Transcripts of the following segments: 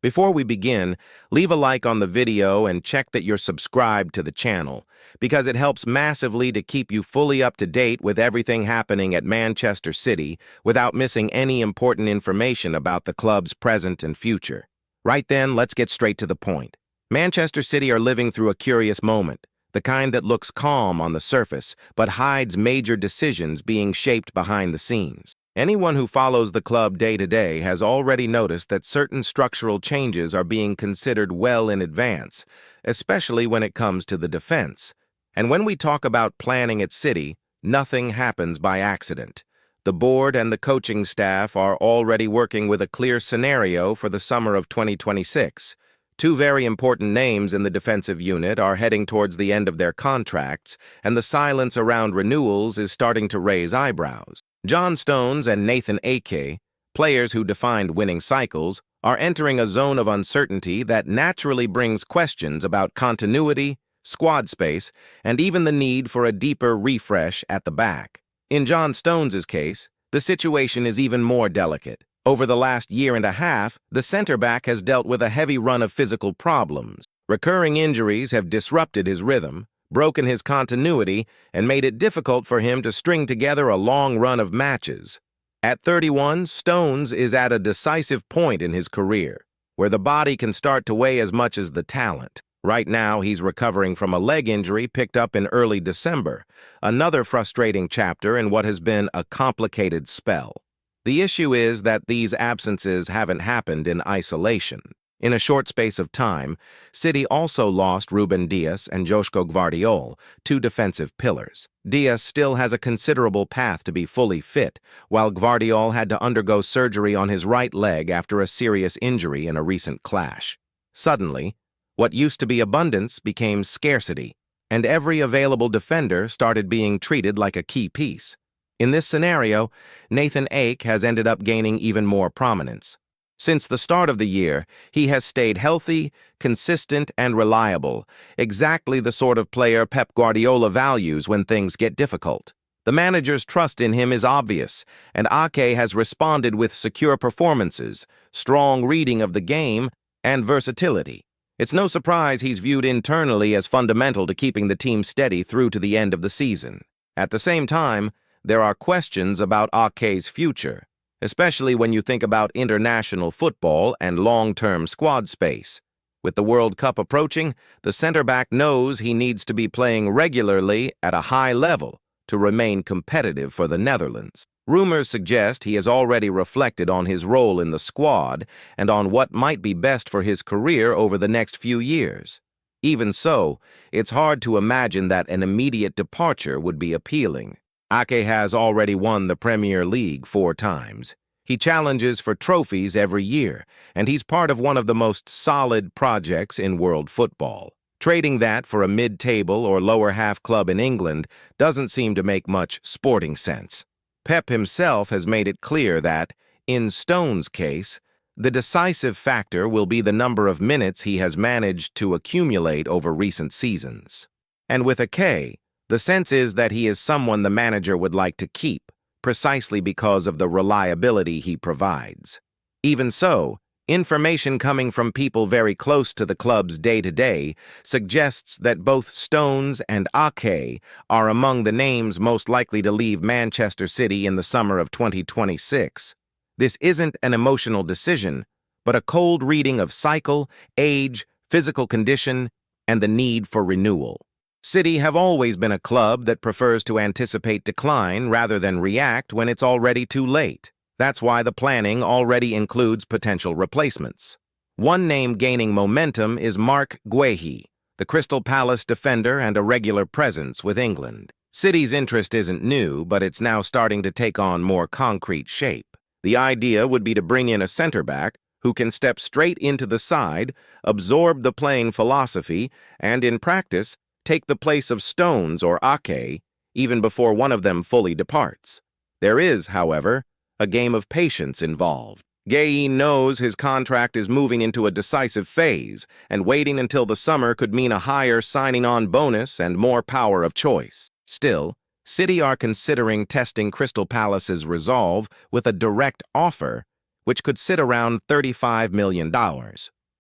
Before we begin, leave a like on the video and check that you're subscribed to the channel, because it helps massively to keep you fully up to date with everything happening at Manchester City without missing any important information about the club's present and future. Right then, let's get straight to the point. Manchester City are living through a curious moment, the kind that looks calm on the surface but hides major decisions being shaped behind the scenes. Anyone who follows the club day to day has already noticed that certain structural changes are being considered well in advance, especially when it comes to the defense. And when we talk about planning at City, nothing happens by accident. The board and the coaching staff are already working with a clear scenario for the summer of 2026. Two very important names in the defensive unit are heading towards the end of their contracts, and the silence around renewals is starting to raise eyebrows. John Stones and Nathan Ake, players who defined winning cycles, are entering a zone of uncertainty that naturally brings questions about continuity, squad space, and even the need for a deeper refresh at the back. In John Stones' case, the situation is even more delicate. Over the last year and a half, the center-back has dealt with a heavy run of physical problems. Recurring injuries have disrupted his rhythm, broken his continuity, and made it difficult for him to string together a long run of matches. At 31, Stones is at a decisive point in his career, where the body can start to weigh as much as the talent. Right now, he's recovering from a leg injury picked up in early December, another frustrating chapter in what has been a complicated spell. The issue is that these absences haven't happened in isolation. In a short space of time, City also lost Ruben Dias and Joško Gvardiol, two defensive pillars. Dias still has a considerable path to be fully fit, while Gvardiol had to undergo surgery on his right leg after a serious injury in a recent clash. Suddenly, what used to be abundance became scarcity, and every available defender started being treated like a key piece. In this scenario, Nathan Ake has ended up gaining even more prominence. Since the start of the year, he has stayed healthy, consistent, and reliable, exactly the sort of player Pep Guardiola values when things get difficult. The manager's trust in him is obvious, and Ake has responded with secure performances, strong reading of the game, and versatility. It's no surprise he's viewed internally as fundamental to keeping the team steady through to the end of the season. At the same time, there are questions about Ake's future, especially when you think about international football and long-term squad space. With the World Cup approaching, the center-back knows he needs to be playing regularly at a high level to remain competitive for the Netherlands. Rumors suggest he has already reflected on his role in the squad and on what might be best for his career over the next few years. Even so, it's hard to imagine that an immediate departure would be appealing. Ake has already won the Premier League 4 times. He challenges for trophies every year, and he's part of one of the most solid projects in world football. Trading that for a mid-table or lower-half club in England doesn't seem to make much sporting sense. Pep himself has made it clear that, in Stone's case, the decisive factor will be the number of minutes he has managed to accumulate over recent seasons. And with Ake, the sense is that he is someone the manager would like to keep, precisely because of the reliability he provides. Even so, information coming from people very close to the club's day-to-day suggests that both Stones and Ake are among the names most likely to leave Manchester City in the summer of 2026. This isn't an emotional decision, but a cold reading of cycle, age, physical condition, and the need for renewal. City have always been a club that prefers to anticipate decline rather than react when it's already too late. That's why the planning already includes potential replacements. One name gaining momentum is Marc Guéhi, the Crystal Palace defender and a regular presence with England. City's interest isn't new, but it's now starting to take on more concrete shape. The idea would be to bring in a center-back who can step straight into the side, absorb the playing philosophy, and in practice, take the place of Stones or Ake, even before one of them fully departs. There is, however, a game of patience involved. Guéhi knows his contract is moving into a decisive phase, and waiting until the summer could mean a higher signing-on bonus and more power of choice. Still, City are considering testing Crystal Palace's resolve with a direct offer, which could sit around $35 million.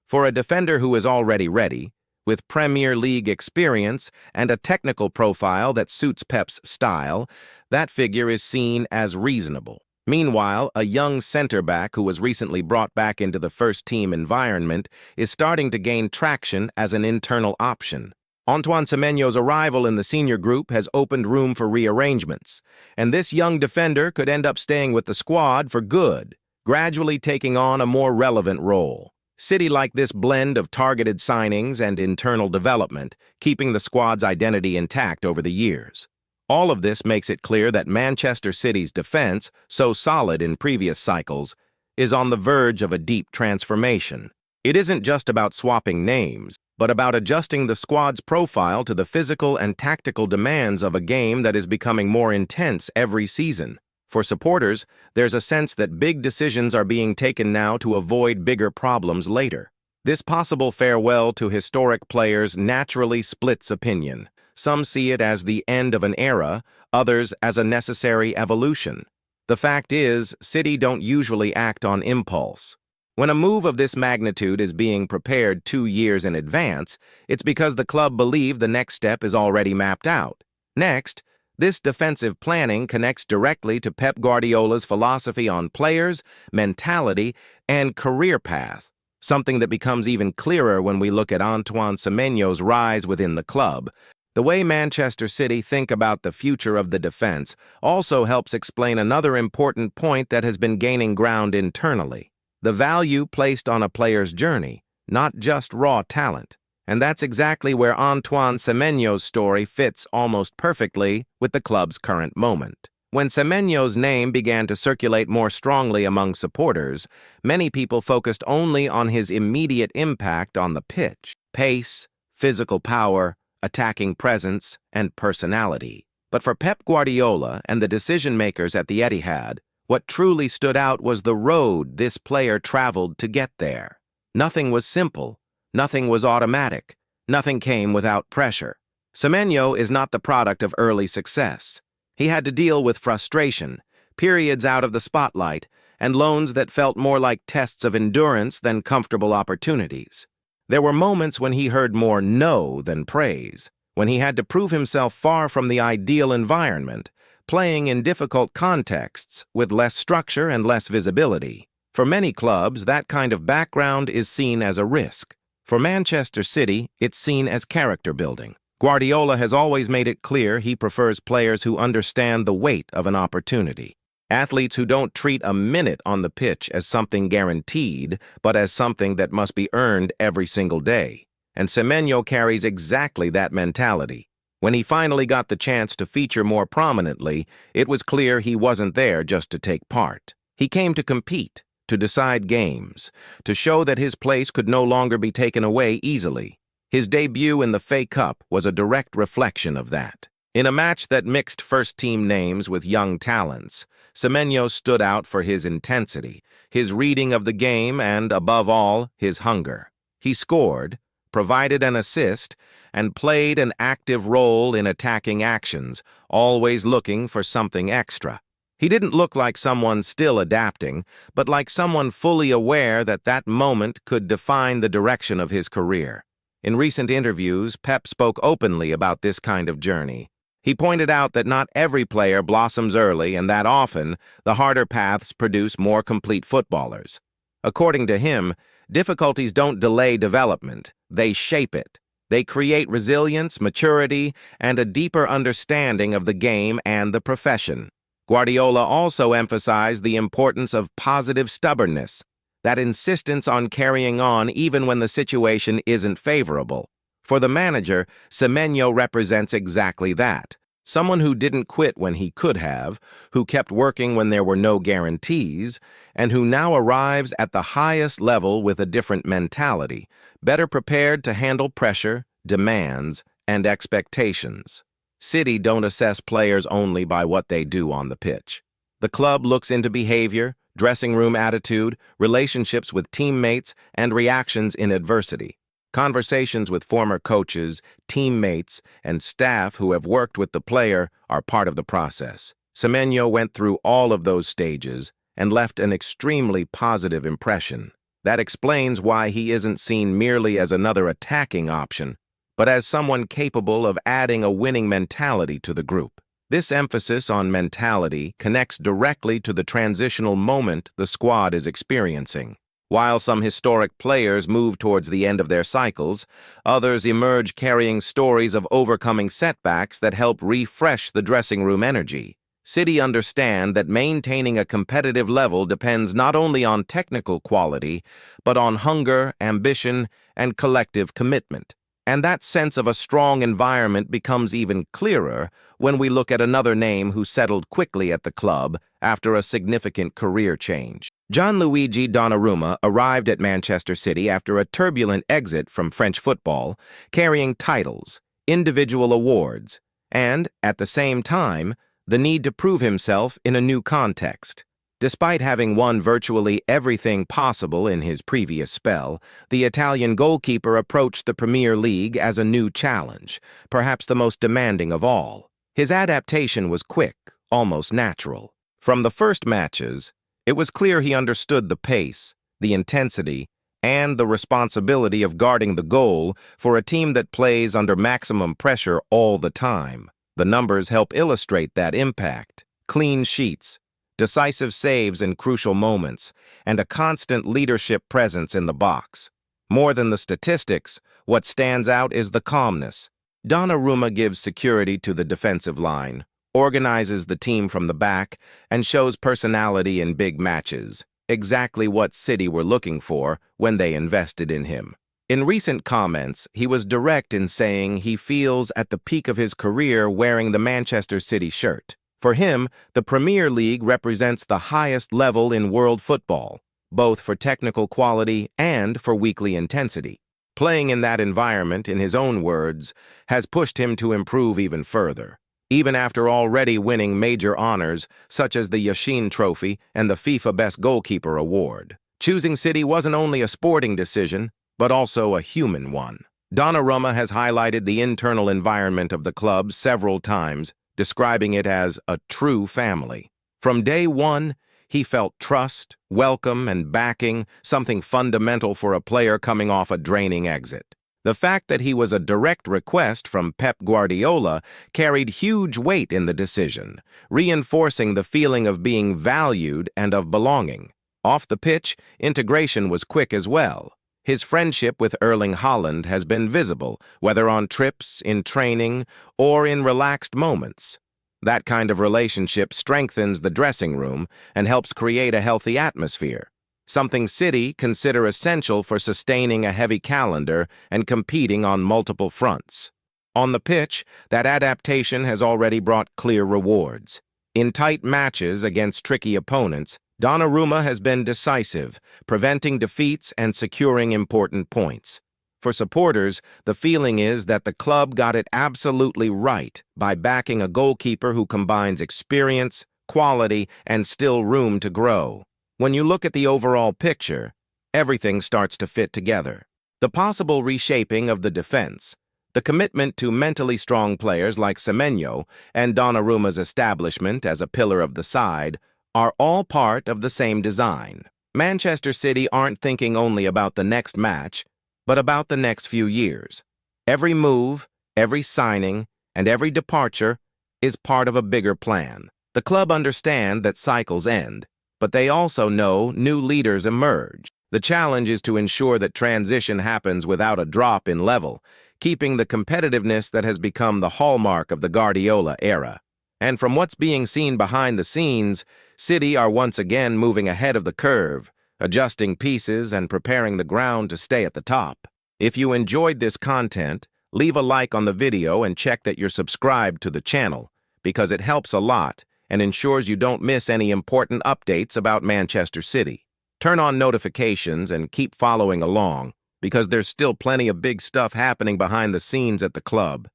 For a defender who is already ready, with Premier League experience and a technical profile that suits Pep's style, that figure is seen as reasonable. Meanwhile, a young center-back who was recently brought back into the first-team environment is starting to gain traction as an internal option. Antoine Semenyo's arrival in the senior group has opened room for rearrangements, and this young defender could end up staying with the squad for good, gradually taking on a more relevant role. City like this blend of targeted signings and internal development, keeping the squad's identity intact over the years. All of this makes it clear that Manchester City's defense, so solid in previous cycles, is on the verge of a deep transformation. It isn't just about swapping names, but about adjusting the squad's profile to the physical and tactical demands of a game that is becoming more intense every season. For supporters, there's a sense that big decisions are being taken now to avoid bigger problems later. This possible farewell to historic players naturally splits opinion. Some see it as the end of an era, others as a necessary evolution. The fact is, City don't usually act on impulse. When a move of this magnitude is being prepared 2 years in advance, it's because the club believe the next step is already mapped out. Next, this defensive planning connects directly to Pep Guardiola's philosophy on players, mentality, and career path, something that becomes even clearer when we look at Antoine Semenyo's rise within the club. The way Manchester City think about the future of the defense also helps explain another important point that has been gaining ground internally: the value placed on a player's journey, not just raw talent. And that's exactly where Antoine Semenyo's story fits almost perfectly with the club's current moment. When Semenyo's name began to circulate more strongly among supporters, many people focused only on his immediate impact on the pitch: pace, physical power, attacking presence, and personality. But for Pep Guardiola and the decision-makers at the Etihad, what truly stood out was the road this player traveled to get there. Nothing was simple. Nothing was automatic. Nothing came without pressure. Semenyo is not the product of early success. He had to deal with frustration, periods out of the spotlight, and loans that felt more like tests of endurance than comfortable opportunities. There were moments when he heard more no than praise, when he had to prove himself far from the ideal environment, playing in difficult contexts with less structure and less visibility. For many clubs, that kind of background is seen as a risk. For Manchester City, it's seen as character building. Guardiola has always made it clear he prefers players who understand the weight of an opportunity. Athletes who don't treat a minute on the pitch as something guaranteed, but as something that must be earned every single day. And Semenyo carries exactly that mentality. When he finally got the chance to feature more prominently, it was clear he wasn't there just to take part. He came to compete, to decide games, to show that his place could no longer be taken away easily. His debut in the FA Cup was a direct reflection of that. In a match that mixed first-team names with young talents, Semenyo stood out for his intensity, his reading of the game, and, above all, his hunger. He scored, provided an assist, and played an active role in attacking actions, always looking for something extra. He didn't look like someone still adapting, but like someone fully aware that that moment could define the direction of his career. In recent interviews, Pep spoke openly about this kind of journey. He pointed out that not every player blossoms early and that often, the harder paths produce more complete footballers. According to him, difficulties don't delay development, they shape it. They create resilience, maturity, and a deeper understanding of the game and the profession. Guardiola also emphasized the importance of positive stubbornness, that insistence on carrying on even when the situation isn't favorable. For the manager, Semenyo represents exactly that. Someone who didn't quit when he could have, who kept working when there were no guarantees, and who now arrives at the highest level with a different mentality, better prepared to handle pressure, demands, and expectations. City don't assess players only by what they do on the pitch. The club looks into behavior, dressing room attitude, relationships with teammates, and reactions in adversity. Conversations with former coaches, teammates, and staff who have worked with the player are part of the process. Semenyo went through all of those stages, and left an extremely positive impression. That explains why he isn't seen merely as another attacking option, but as someone capable of adding a winning mentality to the group. This emphasis on mentality connects directly to the transitional moment the squad is experiencing. While some historic players move towards the end of their cycles, others emerge carrying stories of overcoming setbacks that help refresh the dressing room energy. City understand that maintaining a competitive level depends not only on technical quality, but on hunger, ambition, and collective commitment. And that sense of a strong environment becomes even clearer when we look at another name who settled quickly at the club after a significant career change. Gianluigi Donnarumma arrived at Manchester City after a turbulent exit from French football, carrying titles, individual awards, and, at the same time, the need to prove himself in a new context. Despite having won virtually everything possible in his previous spell, the Italian goalkeeper approached the Premier League as a new challenge, perhaps the most demanding of all. His adaptation was quick, almost natural. From the first matches, it was clear he understood the pace, the intensity, and the responsibility of guarding the goal for a team that plays under maximum pressure all the time. The numbers help illustrate that impact. Clean sheets, decisive saves in crucial moments, and a constant leadership presence in the box. More than the statistics, what stands out is the calmness. Donnarumma gives security to the defensive line, organizes the team from the back, and shows personality in big matches, exactly what City were looking for when they invested in him. In recent comments, he was direct in saying he feels at the peak of his career wearing the Manchester City shirt. For him, the Premier League represents the highest level in world football, both for technical quality and for weekly intensity. Playing in that environment, in his own words, has pushed him to improve even further, even after already winning major honors such as the Yashin Trophy and the FIFA Best Goalkeeper Award. Choosing City wasn't only a sporting decision, but also a human one. Donnarumma has highlighted the internal environment of the club several times, describing it as a true family. From day one, he felt trust, welcome, and backing, something fundamental for a player coming off a draining exit. The fact that he was a direct request from Pep Guardiola carried huge weight in the decision, reinforcing the feeling of being valued and of belonging. Off the pitch, integration was quick as well. His friendship with Erling Haaland has been visible, whether on trips, in training, or in relaxed moments. That kind of relationship strengthens the dressing room and helps create a healthy atmosphere, something City consider essential for sustaining a heavy calendar and competing on multiple fronts. On the pitch, that adaptation has already brought clear rewards. In tight matches against tricky opponents, Donnarumma has been decisive, preventing defeats and securing important points. For supporters, the feeling is that the club got it absolutely right by backing a goalkeeper who combines experience, quality, and still room to grow. When you look at the overall picture, everything starts to fit together. The possible reshaping of the defense, the commitment to mentally strong players like Semenyo, and Donnarumma's establishment as a pillar of the side are all part of the same design. Manchester City aren't thinking only about the next match, but about the next few years. Every move, every signing, and every departure is part of a bigger plan. The club understand that cycles end, but they also know new leaders emerge. The challenge is to ensure that transition happens without a drop in level, keeping the competitiveness that has become the hallmark of the Guardiola era. And from what's being seen behind the scenes, City are once again moving ahead of the curve, adjusting pieces and preparing the ground to stay at the top. If you enjoyed this content, leave a like on the video and check that you're subscribed to the channel, because it helps a lot and ensures you don't miss any important updates about Manchester City. Turn on notifications and keep following along, because there's still plenty of big stuff happening behind the scenes at the club.